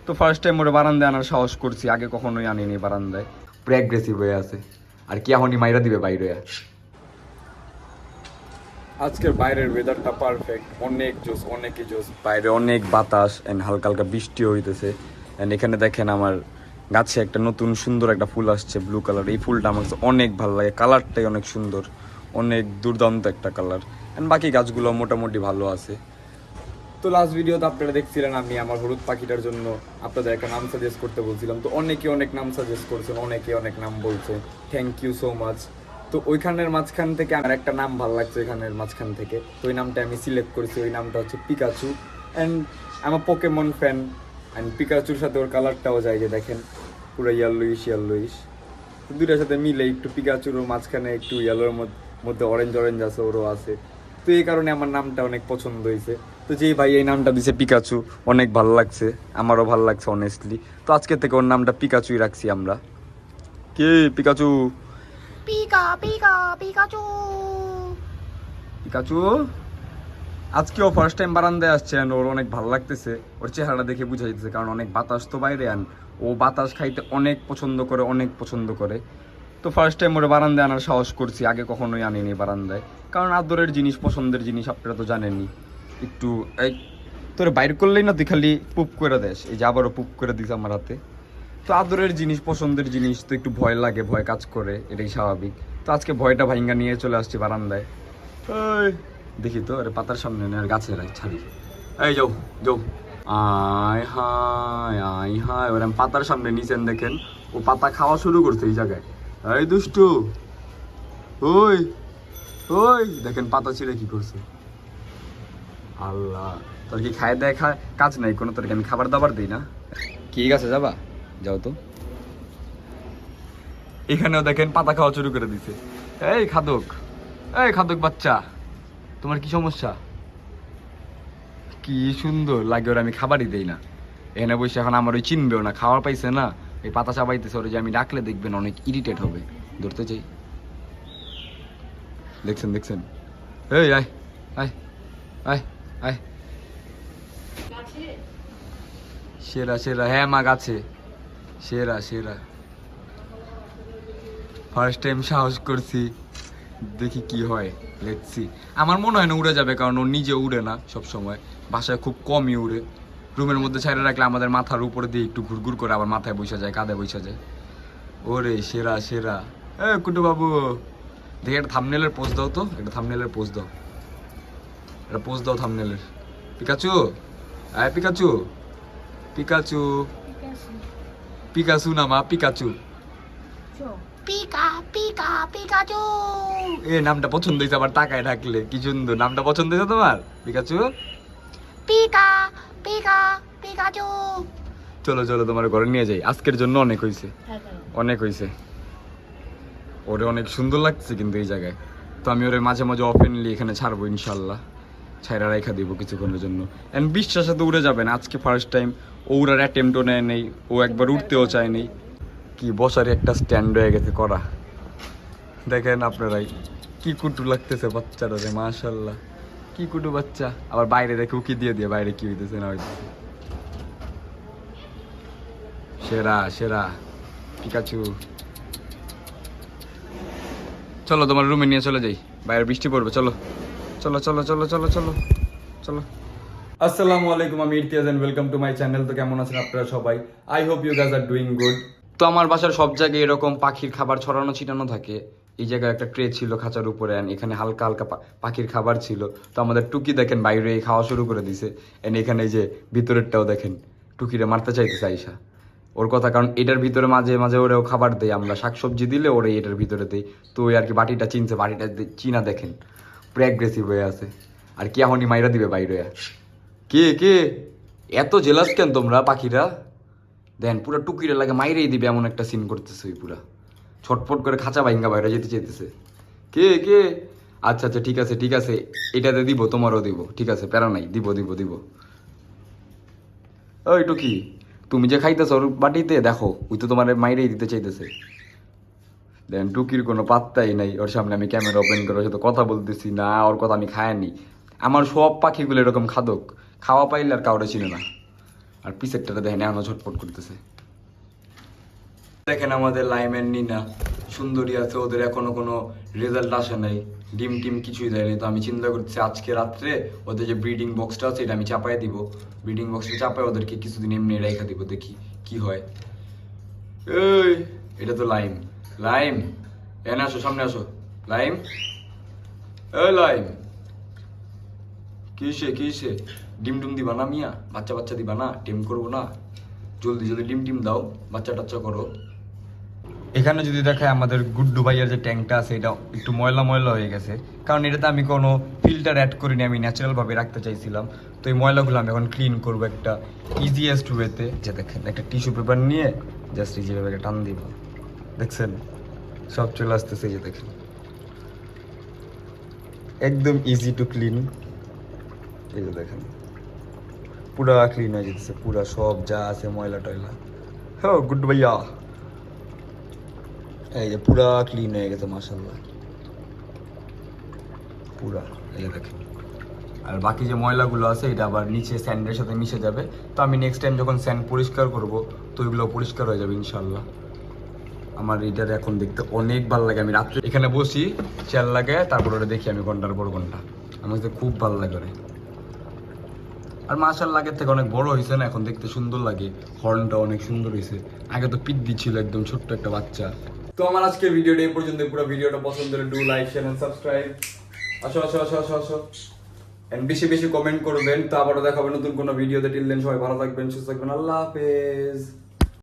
তো first time ওরে বারান্দায় আনার সাহস করছি, আগে কখনোই আনিনি বারান্দায়। পুরো অ্যাগ্রেসিভ হয়ে আছে, আর কি এখনই মাইরা দিবে বাইরে। আজকের বাইরের ওয়েদারটা পারফেক্ট, অনেক জোস, অনেকই জোস। বাইরে অনেক বাতাস এন্ড হালকা হালকা বৃষ্টিও হইতেছে। এন্ড এখানে দেখেন আমার গাছে একটা নতুন সুন্দর একটা ফুল আসছে, ব্লু কালার। এই ফুলটা আমার কাছে অনেক ভালো লাগে, কালারটাই অনেক সুন্দর, অনেক দুর্দান্ত একটা কালার। এন্ড বাকি গাছগুলো মোটামুটি ভালো আছে। তো লাস্ট ভিডিওতে আপনারা দেখছিলেন আমি আমার হলুদ পাখিটার জন্য আপনাদের একটা নাম সাজেস্ট করতে বলছিলাম। তো অনেকে অনেক নাম সাজেস্ট করছেন, অনেকে অনেক নাম বলছে, থ্যাংক ইউ সো মাচ। তো ওইখানের মাঝখান থেকে আমার একটা নাম ভালো লাগছে, এখানের মাঝখান থেকে, তো ওই নামটা আমি সিলেক্ট করেছি। ওই নামটা হচ্ছে পিকাচু। অ্যান্ড আমার পোকেমন ফ্যান, অ্যান্ড পিকাচুর সাথে ওর কালারটাও যায়, যে দেখেন পুরো ইয়েলোইশ ইয়েলোইশ, তো দুইটার সাথে মিলে একটু পিকাচুর মাঝখানে একটু ইয়েলোর মধ্যে অরেঞ্জ অরেঞ্জ আছে, ওরও আছে। তো এই কারণে আমার নামটা অনেক পছন্দ হয়েছে। তো যেই ভাই এই নামটা দিছে পিকাচু, অনেক ভালো লাগছে, আমারও ভালো লাগছে অনেস্টলি। তো আজকে থেকে ওর নামটা পিকাচুই রাখছি আমরা। কে Pikachu? Pika Pika Pikachu. Pikachu আজকেও ফার্স্ট টাইম বারান্দায় আসছে, and ওর অনেক ভালো লাগতেছে। ওর চেহারাটা দেখে বুঝা যাইতেছে, কারণ অনেক বাতাস তো বাইরে, আন ও বাতাস খাইতে অনেক পছন্দ করে, অনেক পছন্দ করে। তো ফার্স্ট টাইম ওরে বারান্দায় আনার সাহস করছি, আগে কখনোই আনিনি বারান্দায়। কারণ আদরের জিনিস, পছন্দের জিনিস আপনারা তো জানেনই। একটু এই তোরে বাইর করলেই না তুই খালি পুপ করে দেস, এই যে আবারও পুপ করে দিস আমার হাতে। তো আদরের জিনিস, পছন্দের জিনিস, তো একটু ভয় লাগে, ভয় কাজ করে, এটাই স্বাভাবিক। তো আজকে ভয়টা ভাইঙ্গা নিয়ে চলে আসছি বারান্দায়। এই দেখি তো আরে পাতার সামনে আর গাছে ছাড়ি, এই যাও যাও, আয় হায় আয় হায়। ওর পাতার সামনে নিচেন দেখেন, ও পাতা খাওয়া শুরু করছে এই জায়গায়। এই দুষ্টু, ওই ওই দেখেন পাতা ছিঁড়ে কি করছে। আল্লাহ, তোর কি খায় দেয় কাজ নাই কোনো? তোর কি আমি খাবার দাবার দিই না? কি গাছে যাবা? যাও তো। এখানেও দেখেন পাতা খাওয়া শুরু করে দিছে। এই খাদক, এই খাদক বাচ্চা, তোমার কি সমস্যা? কি সুন্দর লাগে ওর, আমি খাবারই দেই না। এখানে বসে এখন আমার ওই চিনবেও না, খাওয়ার পাইছে না, এই পাতা চাবাইতেছে। ওর যে আমি ডাকলে দেখবেন অনেক ইরিটেট হবে, ধরতে চাই। দেখছেন দেখছেন, এই আয় আয় আয় আয়। সেরা সেরা, হ্যাঁ মা গাছে, সেরা সেরা। ফার্স্ট টাইম সাহস করছি, দেখি কি হয়, লেটস সি। আমার মনে হয় না উড়ে যাবে, কারণ ও নিজে উড়ে না সব সময়, বাসায় খুব কমই উড়ে। রুমের মধ্যে ছাইড়ে রাখলে আমাদের মাথার উপরে দিয়ে একটু ঘুরঘুর করে আবার মাথায় বসে যায়, কাঁধে বসে যায়। ওরে সেরা সেরা। এ কুটু বাবু, দেখি একটা থাম্বনেলের পোজ দাও তো, একটা থাম্বনেলের পোজ দাও, একটা পোজ দাও থাম্বনেলের। পিকাচু, আয় পিকাচু, পিকাচু, পিকাচু না মা, পিকাচু। Pika Pika Pikachu. এ নামটা পছন্দ হয়েছে, আবার টাকায় ঢাকলে কি সুন্দর। নামটা পছন্দ হয়েছে তোমার পিকাচু? Pika Pika Pikachu. চলো চলো তোমার ঘরে নিয়ে যাই, আজকের জন্য অনেক হয়েছে, অনেক হয়েছে। ওরে অনেক সুন্দর লাগছে কিন্তু এই জায়গায়। তো আমি ওরে মাঝে মাঝে ওপেনলি এখানে ছাড়বো ইনশাল্লাহ, ছাইরা রেখা দিব কিছুক্ষণের জন্য। এন্ড বিশ্বাসে তো উড়ে যাবেন, আজকে ফার্স্ট টাইম ও উড়ার অ্যাটেম্পটও নেয় নেই, ও একবার উঠতেও চায় নেই। কি বসার একটা স্ট্যান্ড হয়ে গেছে করা, দেখেন আপনারাই কি কুটু লাগতেছে বাচ্চারা রে, মাশাল্লাহ কি কুটু বাচ্চা। আবার বাইরে দেখে উকি দিয়ে দিয়ে বাইরে কি হইতেছে না হইতেছে। সেরা সেরা পিকাচু। চলো তোমার রুমে নিয়ে চলে যাই, বাইরে বৃষ্টি পড়বে। চলো চলো চলো চলো চলো চলো চলো। আসসালামু আলাইকুম, আমি Irtiaz and welcome to my channel. তো কেমন আছেন আপনারা সবাই? I hope you guys are doing good. তো আমার বাসার সব জায়গায় এরকম পাখির খাবার ছড়ানো ছিটানো থাকে। এই জায়গায় একটা ট্রে ছিল খাঁচার উপরে, এন্ড এখানে হালকা হালকা পাখির খাবার ছিল। তো আমাদের টুকি দেখেন বাইরে খাওয়া শুরু করে দিছে। এন্ড এখানে এই যে ভিতরেরটাও দেখেন, টুকিরে মারতে চাইতেছে আইসা। ওর কথা, কারণ এটার ভিতরে মাঝে মাঝে ওরেও খাবার দেয় আমরা, শাকসবজি দিলে ওরে এটার ভিতরে দেই। তো ওই আর কি বাটিটা চিনছে, বাটিটা চিনা দেখেন পুরো অ্যাগ্রেসিভ হয়ে আছে, আর কি এখনই মাইরা দিবে বাইরে। কে কে এত জেলাস কেন তোমরা পাখিরা? দেন পুরো টুকিরে লাগে মাইরেই দিবে এমন একটা সিন করতেছে, ওই পুরা ছটফট করে খাঁচা ভাঙ্গা বাইরে যেতে চাইতেছে। কে কে? আচ্ছা আচ্ছা ঠিক আছে ঠিক আছে, এটাতে দিব, তোমারও দিব, ঠিক আছে প্যারা নাই, দিব দিব দিব। ওই টুকি, তুমি যে খাইতেছ ওর বাটিতে দেখো, ওই তো তোমার মাইরেই দিতে চাইতেছে। দেন টুকির কোনো পাত্তাই নাই, ওর সামনে আমি ক্যামেরা ওপেন করে ওর সাথে কথা বলতেছি না, ওর কথা আমি খাইনি। আমার সব পাখিগুলো এরকম খাদক, খাওয়া পাইলে আর কাউরে চিনে না। আর পিসেরটা দেখেন এখনো ঝটপট করতেছে। দেখেন আমাদের লাইম্যান নিনা সুন্দরী আছে, ওদের এখনো কোনো রেজাল্ট আসে নাই, ডিম টিম কিছুই দেয়নি। তো আমি চিন্তা করছি আজকে রাত্রে ওদের যে ব্রিডিং বক্সটা আছে এটা আমি চাপাই দিব, ব্রিডিং বক্সটা চাপাই ওদেরকে কিছুদিন এমনি রেখে দিব, দেখি কি হয়। এই এটা তো লাইম, লাইম এনে আসো, সামনে আসো লাইম। এই লাইম কিসে কিসে ডিম টুম দিবা না মিয়া? বাচ্চা বাচ্চা দিবা না? টিম করবো না? জলদি জলদি ডিম টিম দাও, বাচ্চা টাচ্চা করো। এখানে যদি দেখায় আমাদের গুড্ডু ভাইয়ের যে ট্যাঙ্কটা আছে এটা একটু ময়লা ময়লা হয়ে গেছে, কারণ এটাতে আমি কোনো ফিল্টার অ্যাড করিনি, আমি ন্যাচারালভাবে রাখতে চাইছিলাম। তো এই ময়লাগুলো আমি এখন ক্লিন করবো একটা ইজিয়েস্ট ওয়েতে। যে দেখেন একটা টিস্যু পেপার নিয়ে জাস্ট যেভাবে টান দিব, দেখছেন সব চলে আসতেছে। এই যে দেখেন একদম ইজি টু ক্লিন। এই যে দেখেন পুরা ক্লিন হয়ে যেতেছে, পুরা সব যা আছে ময়লা টয়লা। হ্যাঁ গুড ভাইয়া, এই যে পুরা ক্লিন হয়ে গেছে মাশাআল্লাহ পুরা। এই যে দেখেন আর বাকি যে ময়লাগুলো আছে এটা আবার নিচে স্যান্ডের সাথে মিশে যাবে। তো আমি নেক্সট টাইম যখন স্যান্ড পরিষ্কার করব তো ওইগুলো পরিষ্কার হয়ে যাবে ইনশাল্লাহ। আমার এটার এখন দেখতে অনেক ভালো লাগে, আমি রাত্রে এখানে বসি চেয়ার লাগে, তারপর ওটা দেখি আমি ঘন্টার পর ঘন্টা, আমার কাছে খুব ভালো লাগে ওরে। আর মাশাআল্লাহ আগের থেকে অনেক বড় হয়েছে না, এখন দেখতে সুন্দর লাগে, হর্নটা অনেক সুন্দর হয়েছে। আগে তো পিদ্দি ছিল একদম ছোট্ট একটা বাচ্চা। তো আমার আজকের ভিডিওটা এই পর্যন্ত। পুরো ভিডিওটা পছন্দ হলে do like share and subscribe. আসো আসো আসো আসো আসো এন্ড বেশি বেশি কমেন্ট করবেন। তো আবারও দেখাবেন নতুন কোনো ভিডিওতে। টিল দেন সবাই ভালো থাকবেন, সুস্থ থাকবেন, আল্লাহ হাফেজ।